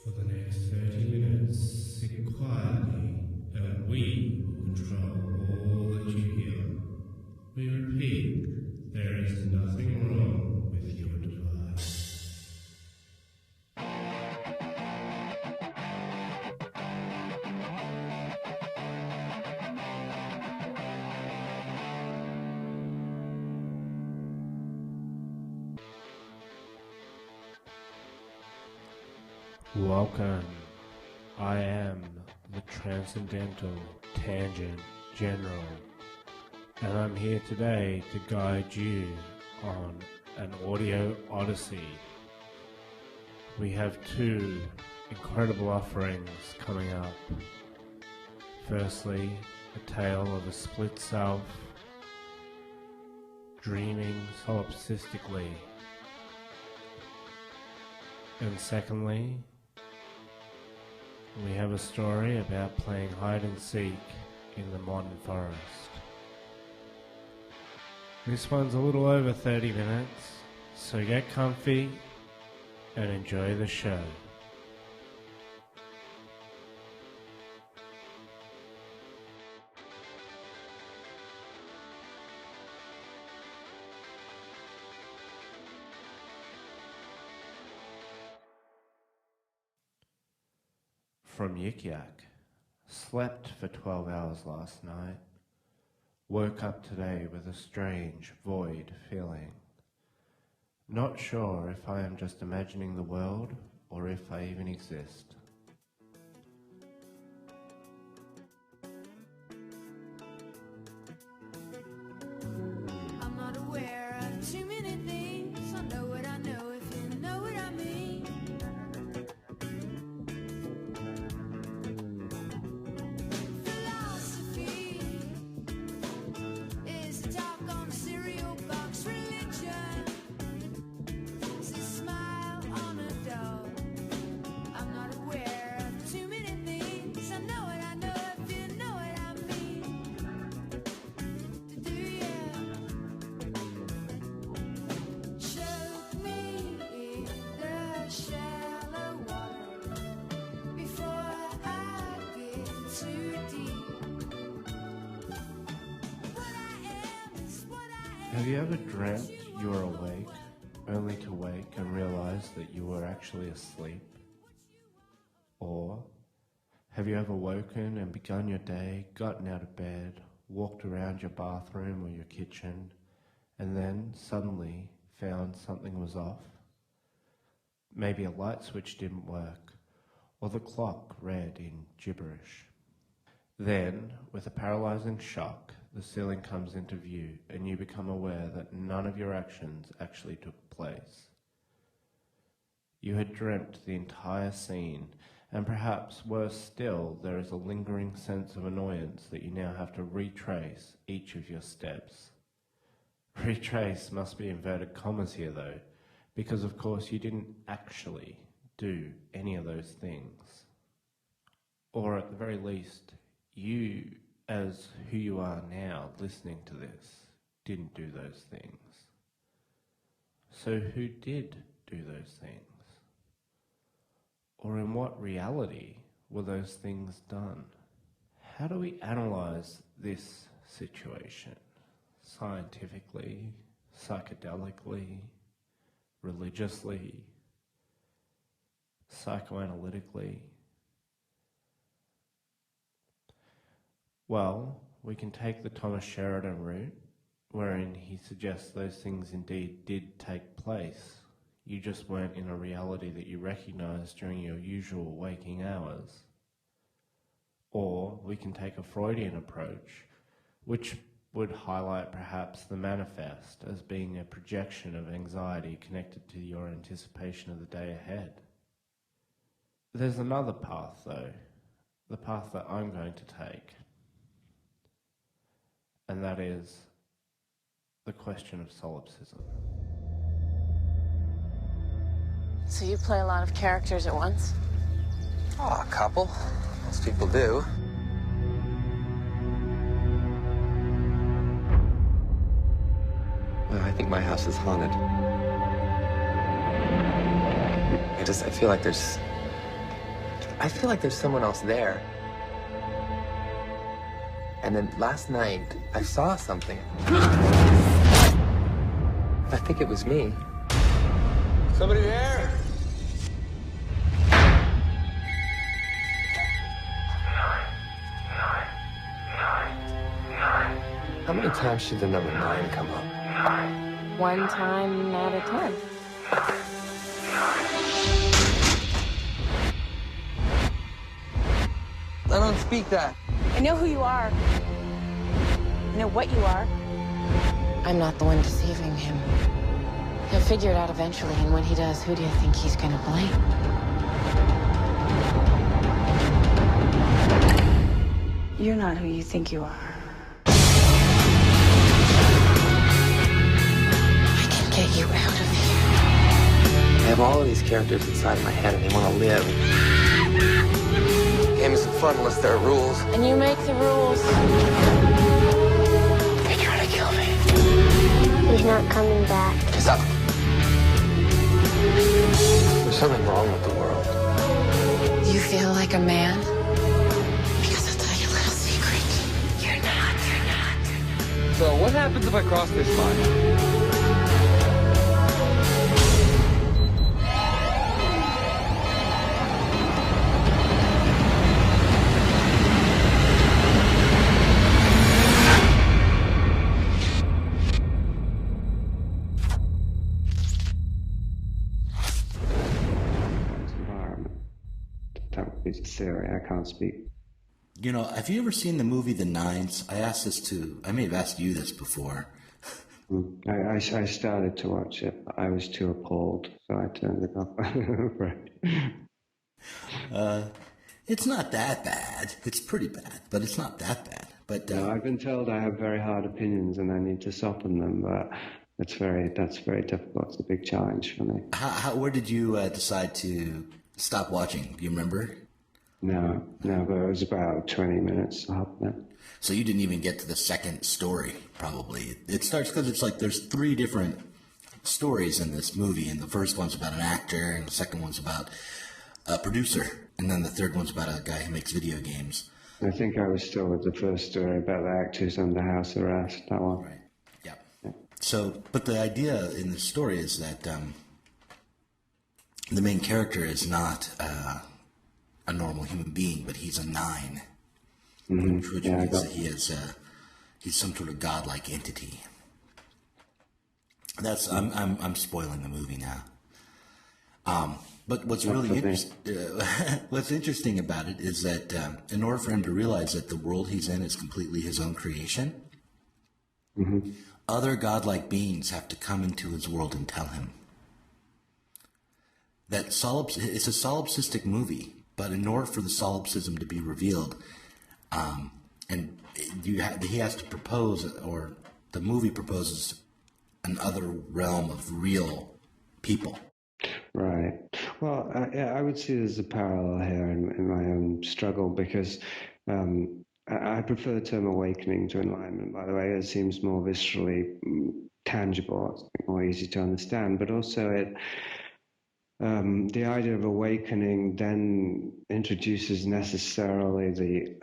For the next 30 minutes, sit quietly, and we will control all that you hear. We repeat, there is nothing wrong with your device. Welcome. I am the Transcendental Tangent General, and I'm here today to guide you on an audio odyssey. We have two incredible offerings coming up. Firstly, a tale of a split self, dreaming solipsistically. And secondly, we have a story about playing hide and seek in the modern forest. This one's a little over 30 minutes, so get comfy and enjoy the show. From Yik Yak. Slept for 12 hours last night. Woke up today with a strange, void feeling. Not sure if I am just imagining the world or if I even exist. I'm not aware of too many things. I know what I know if you know what I mean. Philosophy is a talk on a cereal box. Religion is a smile on a dog. I'm not aware of too many things. I know what I know if you know what I mean. Do you? Choke me in the shallow water before I get too deep. What I am is what I am. Have you ever dreamt you were awake, only to wake and realize that you were actually asleep? Or have you ever woken and begun your day, gotten out of bed, walked around your bathroom or your kitchen, and then suddenly found something was off? Maybe a light switch didn't work, or the clock read in gibberish. Then, with a paralyzing shock, the ceiling comes into view and you become aware that none of your actions actually took place. You had dreamt the entire scene, and perhaps worse still, there is a lingering sense of annoyance that you now have to retrace each of your steps. Retrace must be inverted commas here though, because of course you didn't actually do any of those things. Or at the very least, you, as who you are now listening to this, didn't do those things. So who did do those things? Or in what reality were those things done? How do we analyze this situation? Scientifically, psychedelically, religiously, psychoanalytically? Well, we can take the Thomas Sheridan route, wherein he suggests those things indeed did take place. You just weren't in a reality that you recognized during your usual waking hours. Or we can take a Freudian approach, which would highlight perhaps the manifest as being a projection of anxiety connected to your anticipation of the day ahead. There's another path though, the path that I'm going to take, and that is the question of solipsism. So you play a lot of characters at once? Oh, a couple. Most people do. I think my house is haunted. I feel like there's someone else there. And then last night, I saw something. I think it was me. Somebody there? How many times should the number 9 come up? 1 time out of 10. I don't speak that. I know who you are. I know what you are. I'm not the one deceiving him. He'll figure it out eventually, and when he does, who do you think he's gonna blame? You're not who you think you are. I can get you out of here. I have all of these characters inside of my head, and they want to live. The game isn't fun unless there are rules. And you make the rules. They try to kill me. He's not coming back. Stop. There's something wrong with the world. You feel like a man? Because I'll tell you a little secret. You're not. So what happens if I cross this line? That would be the theory. I can't speak. You know, have you ever seen the movie The Nines? I may have asked you this before. I started to watch it, but I was too appalled, so I turned it off. Right. It's not that bad. It's pretty bad, but it's not that bad. But No, I've been told I have very hard opinions and I need to soften them, but that's very difficult. It's a big challenge for me. where did you decide to stop watching? Do you remember? No, but it was about 20 minutes up then. So you didn't even get to the second story, probably. It starts because it's like there's 3 different stories in this movie, and the first one's about an actor, and the second one's about a producer, and then the third one's about a guy who makes video games. I think I was still with the first story about the actors under house arrest, that one. Right, yeah. So, but the idea in the story is that the main character is not a normal human being, but he's a 9. Which means that he's some sort of godlike entity. That's I'm spoiling the movie now. But what's really what's interesting about it is that in order for him to realize that the world he's in is completely his own creation, other godlike beings have to come into his world and tell him that it's a solipsistic movie. But in order for the solipsism to be revealed, he has to propose, or the movie proposes, another realm of real people. Right. Well, I would see there's a parallel here in my own struggle, because I prefer the term awakening to enlightenment, by the way. It seems more viscerally tangible, it's more easy to understand, but also the idea of awakening then introduces necessarily the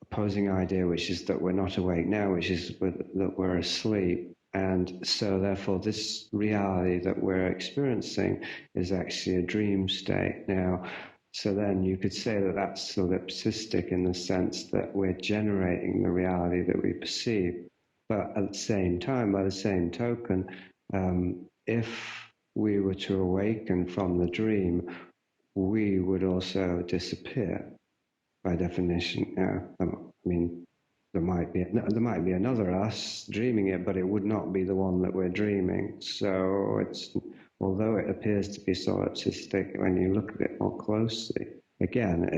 opposing idea, which is that we're not awake now, which is that we're asleep. And so therefore this reality that we're experiencing is actually a dream state now. So then you could say that that's solipsistic in the sense that we're generating the reality that we perceive. But at the same time, by the same token, if we were to awaken from the dream, we would also disappear by definition. I mean, there might be another us dreaming it, but it would not be the one that we're dreaming. So although it appears to be solipsistic, when you look at it more closely, again,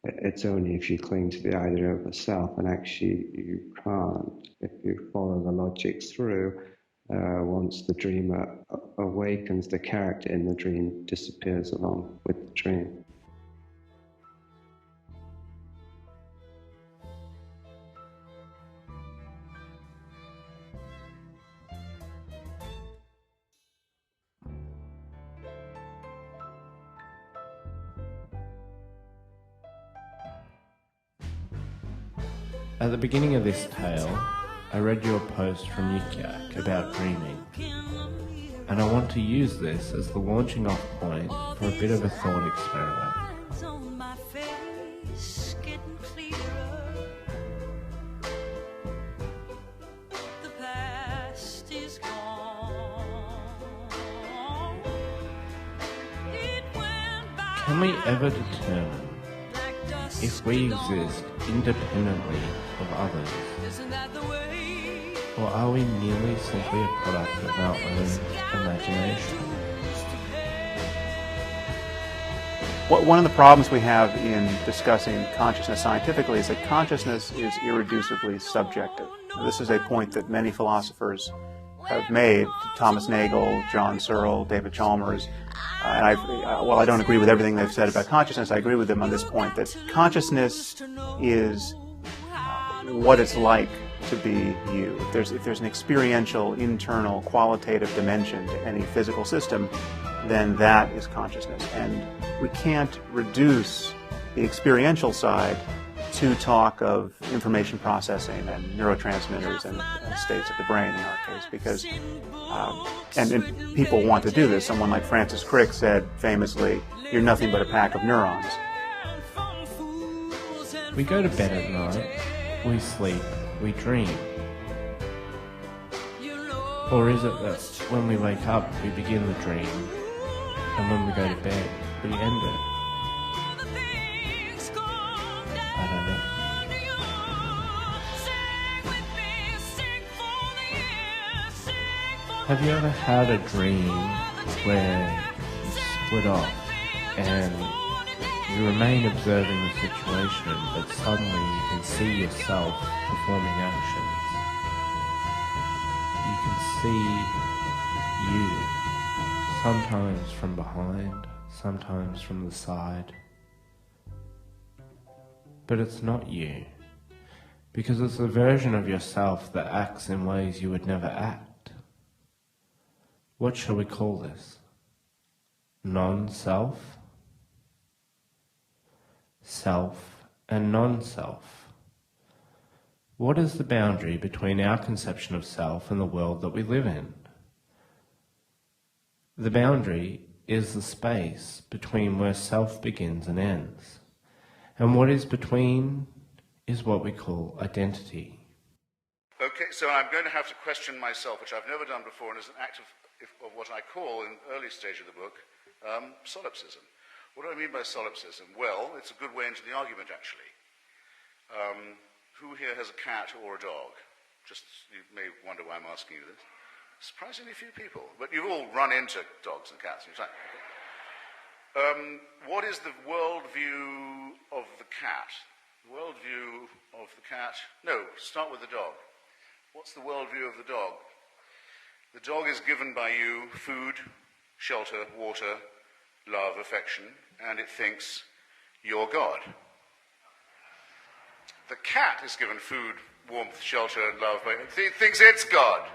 it's only if you cling to the idea of a self, and actually you can't. If you follow the logic through, once the dreamer awakens, the character in the dream disappears along with the dream. At the beginning of this tale, I read your post from Yik about dreaming, and I want to use this as the launching off point for a bit of a thought experiment. Can we ever determine if we exist independently of others, or are we merely simply a product of our own imagination? One of the problems we have in discussing consciousness scientifically is that consciousness is irreducibly subjective. This is a point that many philosophers have made, Thomas Nagel, John Searle, David Chalmers, and while I don't agree with everything they've said about consciousness, I agree with them on this point, that consciousness is what it's like to be you. If there's an experiential, internal, qualitative dimension to any physical system, then that is consciousness. And we can't reduce the experiential side to talk of information processing and neurotransmitters and states of the brain in our case, because and people want to do this. Someone like Francis Crick said famously, "You're nothing but a pack of neurons." We go to bed at night, we sleep, we dream. Or is it that when we wake up, we begin the dream, and when we go to bed, we end it? I don't know. Have you ever had a dream where you split off and you remain observing the situation, but suddenly you can see yourself performing actions? You can see you, sometimes from behind, sometimes from the side. But it's not you, because it's a version of yourself that acts in ways you would never act. What shall we call this? Non-self? Self and non-self. What is the boundary between our conception of self and the world that we live in? The boundary is the space between where self begins and ends. And what is between is what we call identity. Okay, so I'm going to have to question myself, which I've never done before, and as an act of what I call, in the early stage of the book, solipsism. What do I mean by solipsism? Well, it's a good way into the argument, actually. Who here has a cat or a dog? Just, you may wonder why I'm asking you this. Surprisingly few people, but you've all run into dogs and cats. What is the worldview of the cat? The worldview of the cat? No, start with the dog. What's the worldview of the dog? The dog is given by you food, shelter, water, love, affection, and it thinks you're God. The cat is given food, warmth, shelter, and love, but it thinks it's God.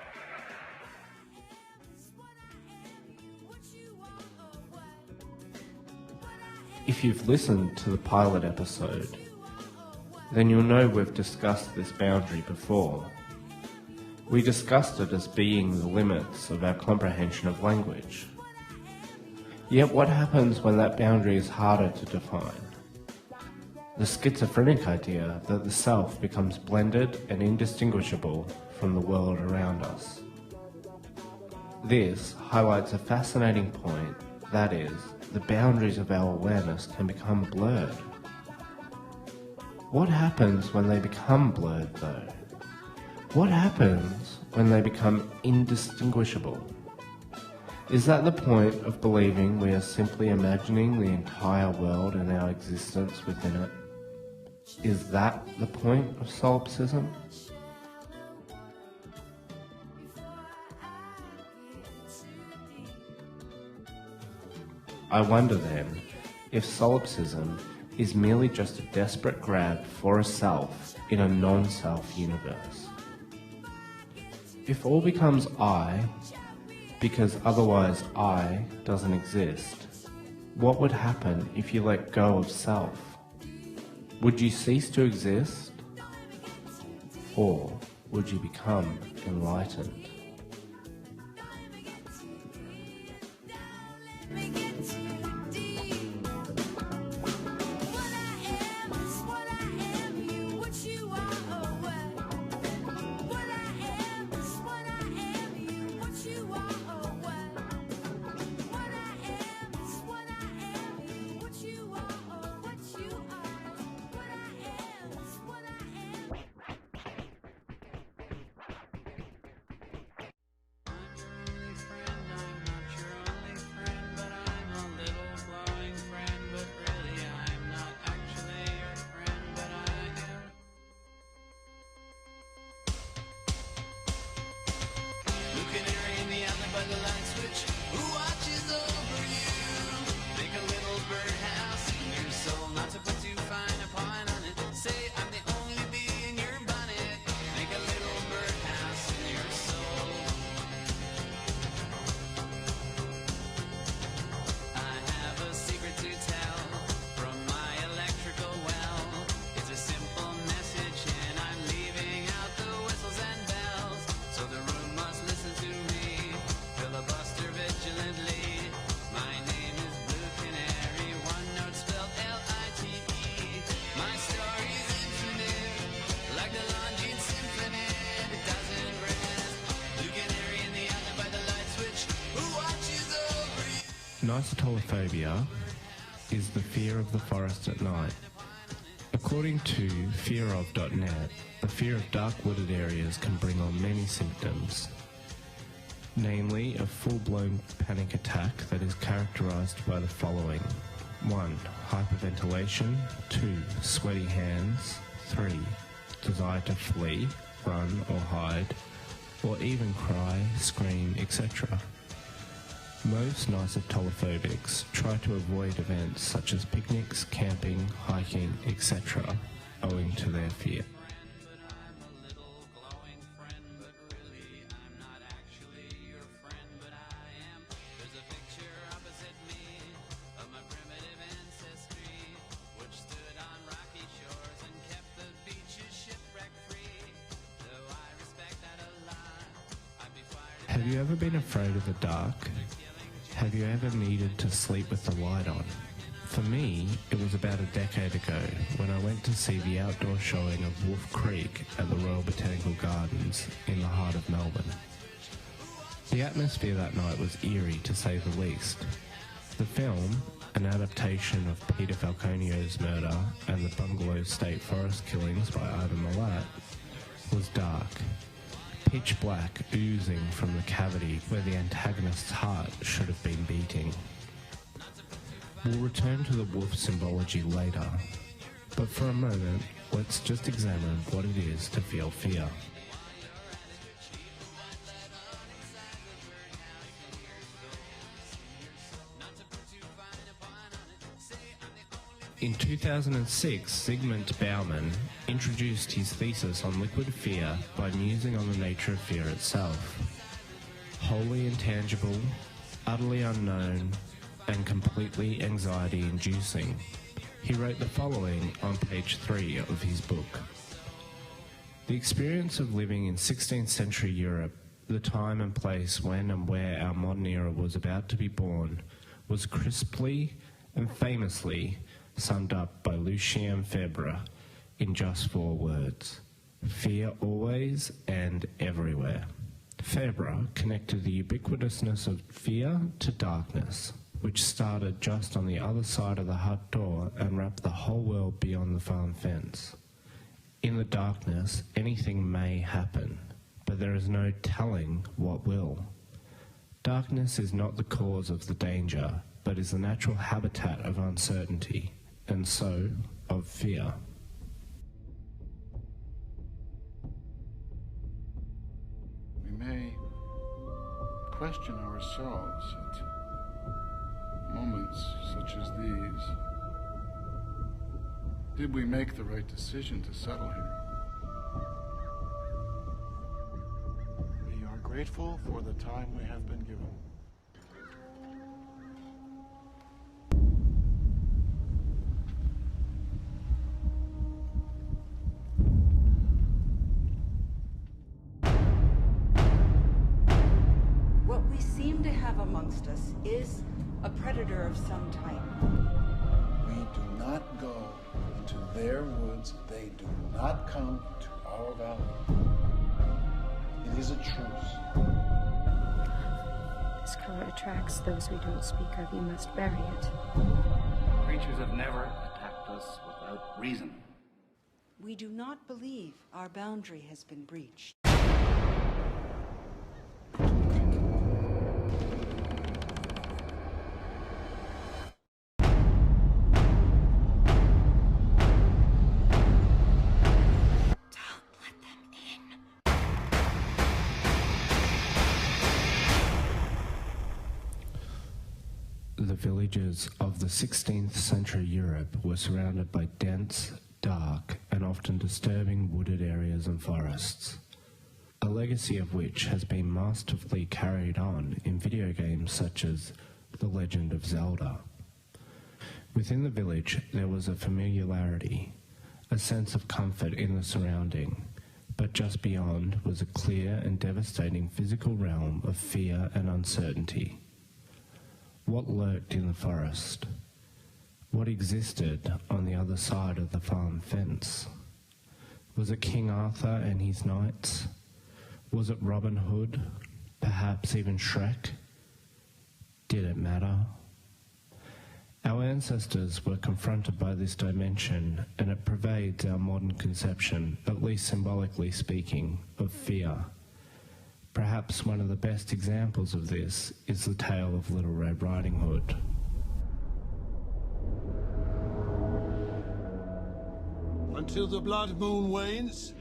If you've listened to the pilot episode, then you'll know we've discussed this boundary before. We discussed it as being the limits of our comprehension of language. Yet what happens when that boundary is harder to define? The schizophrenic idea that the self becomes blended and indistinguishable from the world around us. This highlights a fascinating point, that is, the boundaries of our awareness can become blurred. What happens when they become blurred, though? What happens when they become indistinguishable? Is that the point of believing we are simply imagining the entire world and our existence within it? Is that the point of solipsism? I wonder then if solipsism is merely just a desperate grab for a self in a non-self universe. If all becomes I, because otherwise I doesn't exist, what would happen if you let go of self? Would you cease to exist? Or would you become enlightened? Nicetolophobia is the fear of the forest at night. According to fearof.net, the fear of dark wooded areas can bring on many symptoms, namely a full-blown panic attack that is characterized by the following: 1. Hyperventilation. 2. Sweaty hands. 3. Desire to flee, run or hide, or even cry, scream, etc. Most nicetolophobics try to avoid events such as picnics, camping, hiking, etc., owing to their fear. Have you ever been afraid of the dark? Have you ever needed to sleep with the light on? For me, it was about a decade ago when I went to see the outdoor showing of Wolf Creek at the Royal Botanical Gardens in the heart of Melbourne. The atmosphere that night was eerie to say the least. The film, an adaptation of Peter Falconio's murder and the Bungalow State Forest killings by Ivan Milat, was dark. Pitch black oozing from the cavity where the antagonist's heart should have been beating. We'll return to the wolf symbology later, but for a moment, let's just examine what it is to feel fear. In 2006, Zygmunt Bauman introduced his thesis on liquid fear by musing on the nature of fear itself. Wholly intangible, utterly unknown, and completely anxiety-inducing. He wrote the following on page 3 of his book. The experience of living in 16th century Europe, the time and place when and where our modern era was about to be born, was crisply and famously summed up by Lucien Febvre in just 4 words: fear always and everywhere. Febvre connected the ubiquitousness of fear to darkness, which started just on the other side of the hut door and wrapped the whole world beyond the farm fence. In the darkness, anything may happen, but there is no telling what will. Darkness is not the cause of the danger, but is the natural habitat of uncertainty, and so of fear. We may question ourselves moments such as these, did we make the right decision to settle here? We are grateful for the time we have been given. What we seem to have amongst us is a predator of some type. We do not go into their woods. They do not come to our valley. It is a truce. This color attracts those we don't speak of. You must bury it. Creatures have never attacked us without reason. We do not believe our boundary has been breached. The villages of the 16th century Europe were surrounded by dense, dark, and often disturbing wooded areas and forests, a legacy of which has been masterfully carried on in video games such as The Legend of Zelda. Within the village there was a familiarity, a sense of comfort in the surrounding, but just beyond was a clear and devastating physical realm of fear and uncertainty. What lurked in the forest? What existed on the other side of the farm fence? Was it King Arthur and his knights? Was it Robin Hood? Perhaps even Shrek? Did it matter? Our ancestors were confronted by this dimension, and it pervades our modern conception, at least symbolically speaking, of fear. Perhaps one of the best examples of this is the tale of Little Red Riding Hood. Until the blood moon wanes,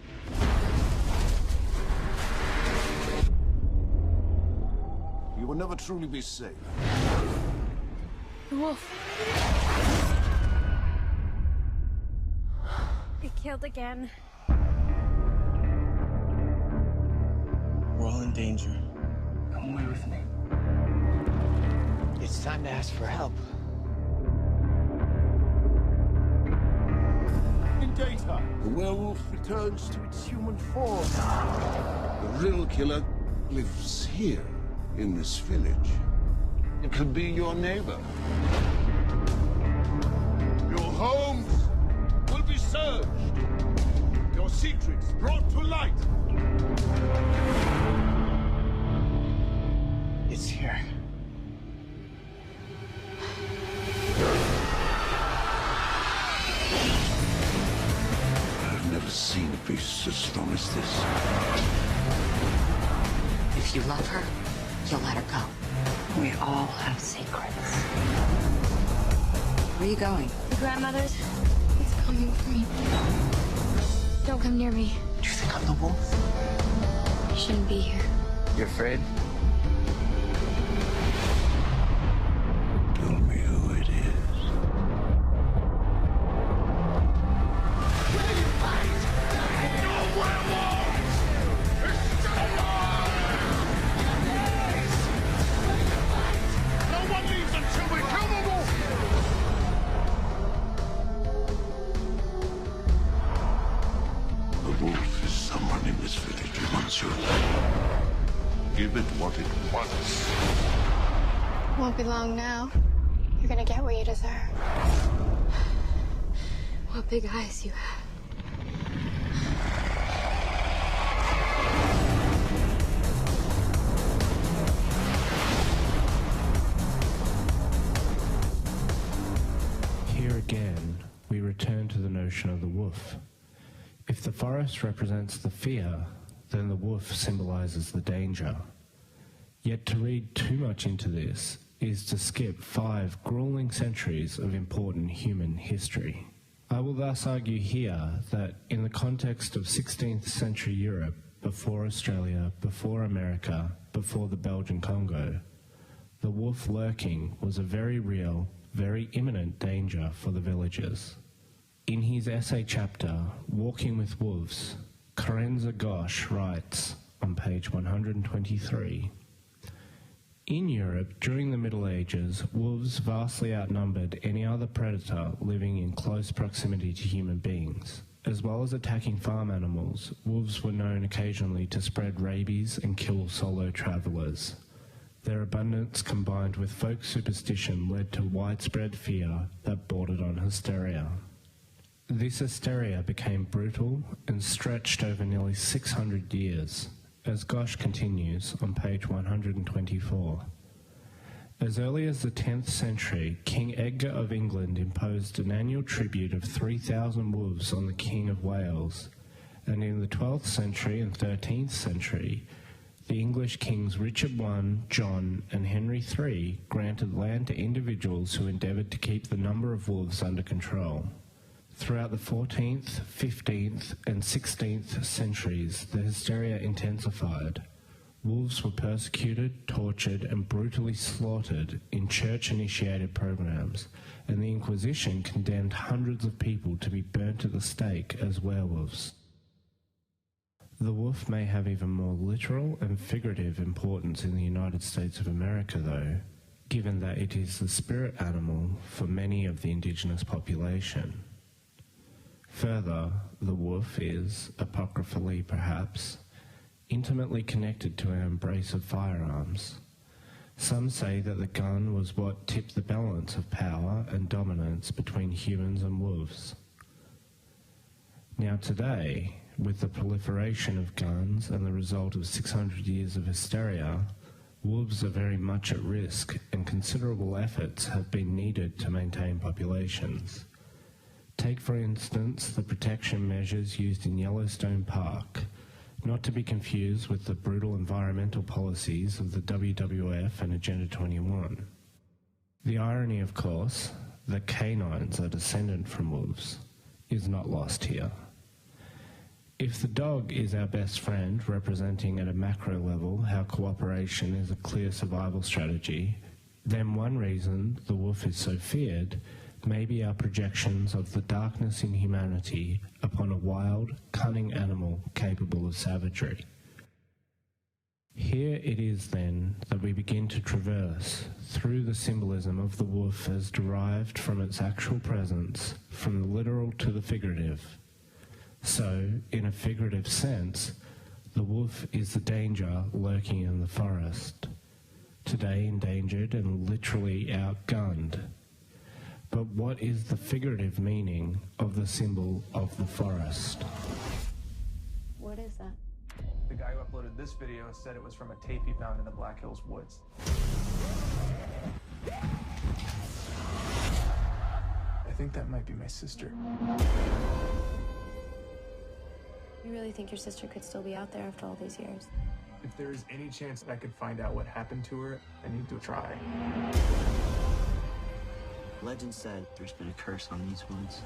you will never truly be safe. The wolf. It killed again. We're all in danger. Come away with me. It's time to ask for help. In daytime, the werewolf returns to its human form. The real killer lives here, in this village. It could be your neighbor. Your homes will be searched. Your secrets brought to light. It's here. I've never seen a beast as strong as this. If you love her, you'll let her go. We all have secrets. Where are you going? The grandmother's. It's coming for me. Don't come near me. Do you think I'm the wolf? You shouldn't be here. You're afraid? Tell me who it is. No werewolves! Stay on! No one leaves until we kill the wolf! The wolf is someone in this village who wants your life. Give it what it wants. Won't be long now. You're gonna get what you deserve. What big eyes you have. Here again, we return to the notion of the wolf. If the forest represents the fear, then the wolf symbolizes the danger. Yet to read too much into this is to skip 5 grueling centuries of important human history. I will thus argue here that in the context of 16th century Europe, before Australia, before America, before the Belgian Congo, the wolf lurking was a very real, very imminent danger for the villagers. In his essay chapter, Walking with Wolves, Karenza Ghosh writes on page 123, "In Europe, during the Middle Ages, wolves vastly outnumbered any other predator living in close proximity to human beings. As well as attacking farm animals, wolves were known occasionally to spread rabies and kill solo travellers. Their abundance combined with folk superstition led to widespread fear that bordered on hysteria. This hysteria became brutal and stretched over nearly 600 years, as Ghosh continues on page 124. As early as the 10th century, King Edgar of England imposed an annual tribute of 3,000 wolves on the King of Wales, and in the 12th century and 13th century, the English kings Richard I, John, and Henry III granted land to individuals who endeavoured to keep the number of wolves under control. Throughout the 14th, 15th, and 16th centuries, the hysteria intensified. Wolves were persecuted, tortured, and brutally slaughtered in church-initiated programs, and the Inquisition condemned hundreds of people to be burnt at the stake as werewolves. The wolf may have even more literal and figurative importance in the United States of America, though, given that it is the spirit animal for many of the indigenous population. Further, the wolf is, apocryphally perhaps, intimately connected to our embrace of firearms. Some say that the gun was what tipped the balance of power and dominance between humans and wolves. Now today, with the proliferation of guns and the result of 600 years of hysteria, wolves are very much at risk, and considerable efforts have been needed to maintain populations. Take, for instance, the protection measures used in Yellowstone Park, not to be confused with the brutal environmental policies of the WWF and Agenda 21. The irony, of course, that canines are descended from wolves, is not lost here. If the dog is our best friend, representing at a macro level how cooperation is a clear survival strategy, then one reason the wolf is so feared may be our projections of the darkness in humanity upon a wild, cunning animal capable of savagery. Here it is then that we begin to traverse through the symbolism of the wolf as derived from its actual presence, from the literal to the figurative. So, in a figurative sense, the wolf is the danger lurking in the forest, today endangered and literally outgunned. But what is the figurative meaning of the symbol of the forest? What is that? The guy who uploaded this video said it was from a tape he found in the Black Hills woods. I think that might be my sister. You really think your sister could still be out there after all these years? If there is any chance that I could find out what happened to her, I need to try. Legend said there's been a curse on these woods.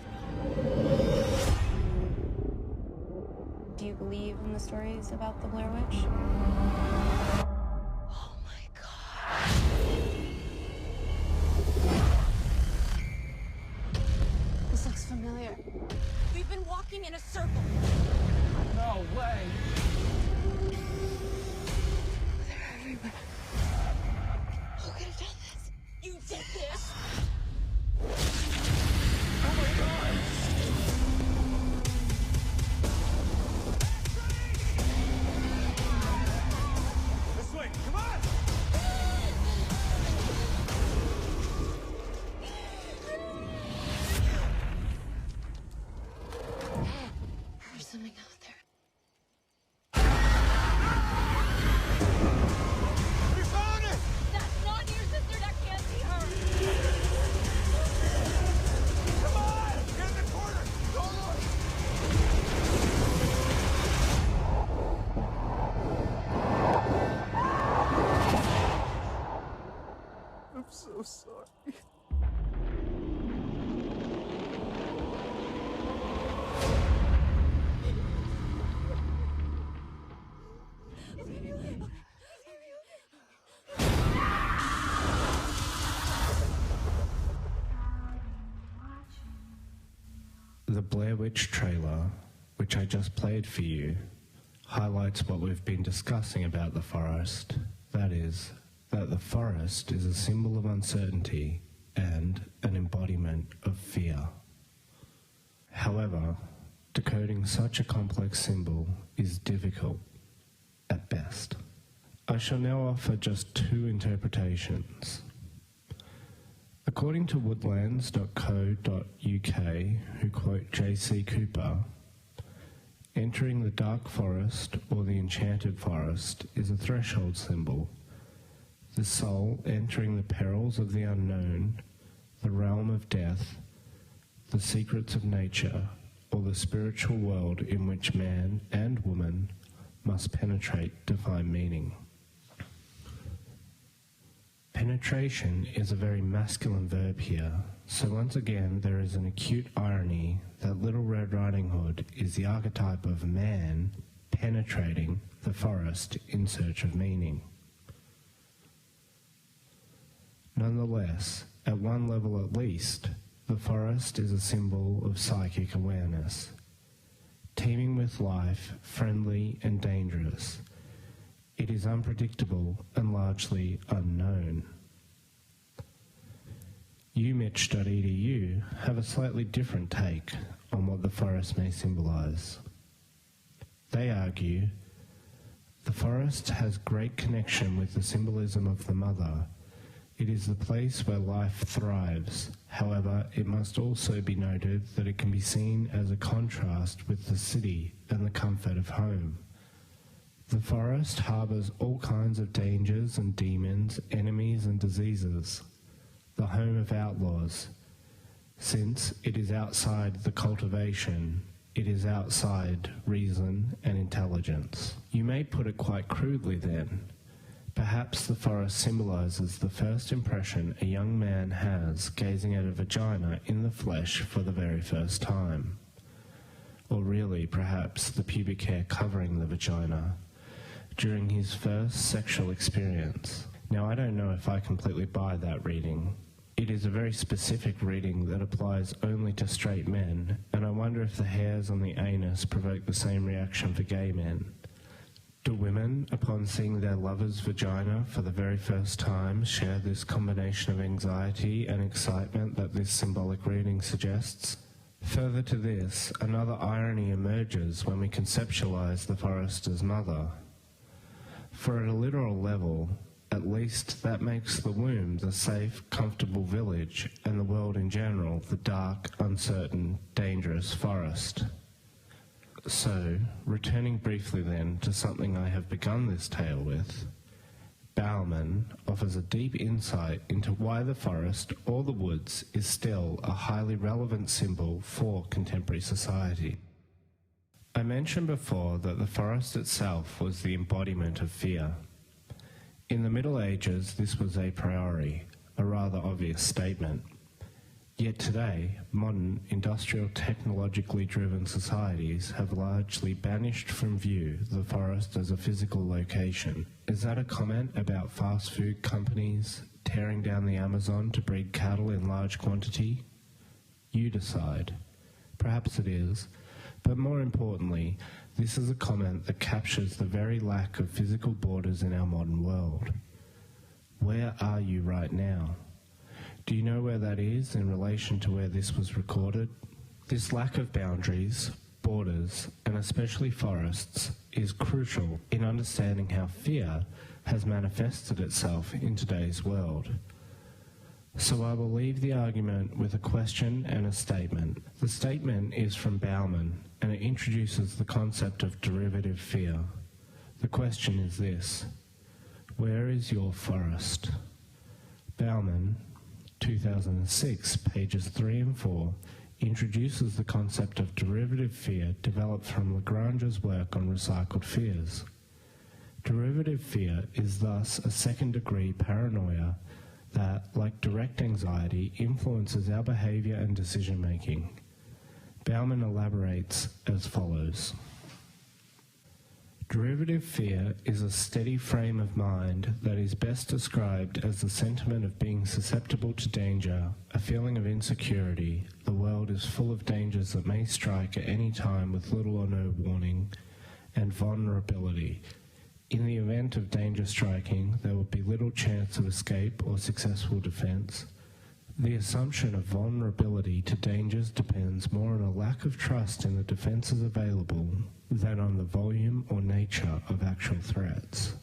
Do you believe in the stories about the Blair Witch? Oh my God. This looks familiar. We've been walking in a circle. No way! They're everywhere. Who could have done this? You did this! Oh my God! This way, come on! There's something out there. We found it! That's not your sister, that can't be her! The Blair Witch trailer, which I just played for you, highlights what we've been discussing about the forest. That is, that the forest is a symbol of uncertainty and an embodiment of fear. However, decoding such a complex symbol is difficult at best. I shall now offer just two interpretations. According to woodlands.co.uk, who quote J.C. Cooper, entering the dark forest or the enchanted forest is a threshold symbol, the soul entering the perils of the unknown, the realm of death, the secrets of nature, or the spiritual world in which man and woman must penetrate to find meaning. Penetration is a very masculine verb here, so once again there is an acute irony that Little Red Riding Hood is the archetype of man penetrating the forest in search of meaning. Nonetheless, at one level at least, the forest is a symbol of psychic awareness, teeming with life, friendly and dangerous. It is unpredictable and largely unknown. UMitch.edu have a slightly different take on what the forest may symbolise. They argue, the forest has great connection with the symbolism of the mother. It is the place where life thrives. However, it must also be noted that it can be seen as a contrast with the city and the comfort of home. The forest harbours all kinds of dangers and demons, enemies and diseases, the home of outlaws. Since it is outside the cultivation, it is outside reason and intelligence. You may put it quite crudely then. Perhaps the forest symbolises the first impression a young man has gazing at a vagina in the flesh for the very first time. Or really, perhaps the pubic hair covering the vagina during his first sexual experience. Now, I don't know if I completely buy that reading. It is a very specific reading that applies only to straight men, and I wonder if the hairs on the anus provoke the same reaction for gay men. Do women, upon seeing their lover's vagina for the very first time, share this combination of anxiety and excitement that this symbolic reading suggests? Further to this, another irony emerges when we conceptualize the forest as mother. For at a literal level, at least that makes the womb the safe, comfortable village, and the world in general the dark, uncertain, dangerous forest. So, returning briefly then to something I have begun this tale with, Bauman offers a deep insight into why the forest or the woods is still a highly relevant symbol for contemporary society. I mentioned before that the forest itself was the embodiment of fear. In the Middle Ages, this was a priori, a rather obvious statement. Yet today, modern, industrial, technologically driven societies have largely banished from view the forest as a physical location. Is that a comment about fast food companies tearing down the Amazon to breed cattle in large quantity? You decide. Perhaps it is, but more importantly, this is a comment that captures the very lack of physical borders in our modern world. Where are you right now? Do you know where that is in relation to where this was recorded? This lack of boundaries, borders, and especially forests is crucial in understanding how fear has manifested itself in today's world. So I will leave the argument with a question and a statement. The statement is from Bauman, and it introduces the concept of derivative fear. The question is this: where is your forest? Bauman, 2006, pages 3 and 4, introduces the concept of derivative fear developed from Lagrange's work on recycled fears. Derivative fear is thus a second-degree paranoia that, like direct anxiety, influences our behavior and decision-making. Bauman elaborates as follows. Derivative fear is a steady frame of mind that is best described as the sentiment of being susceptible to danger, a feeling of insecurity, the world world is full of dangers that may strike at any time with little or no warning, and vulnerability. In the event of danger striking, there will be little chance of escape or successful defense. The assumption of vulnerability to dangers depends more on a lack of trust in the defenses available than on the volume or nature of actual threats.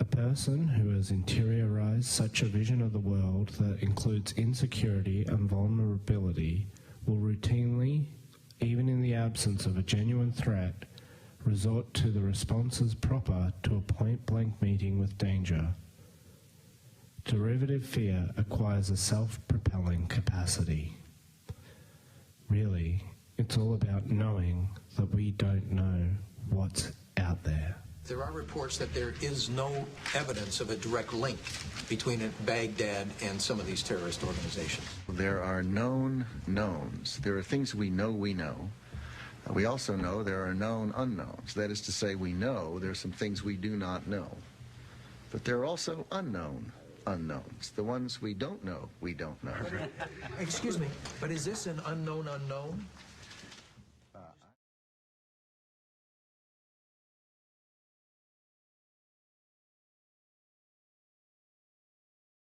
A person who has interiorized such a vision of the world that includes insecurity and vulnerability will routinely, even in the absence of a genuine threat, resort to the responses proper to a point-blank meeting with danger. Derivative fear acquires a self-propelling capacity. Really, it's all about knowing that we don't know what's out there. There are reports that there is no evidence of a direct link between Baghdad and some of these terrorist organizations. There are known knowns. There are things we know we know. We also know there are known unknowns. That is to say, we know there are some things we do not know. But there are also unknown unknowns. The ones we don't know, we don't know. Excuse me, but is this an unknown unknown?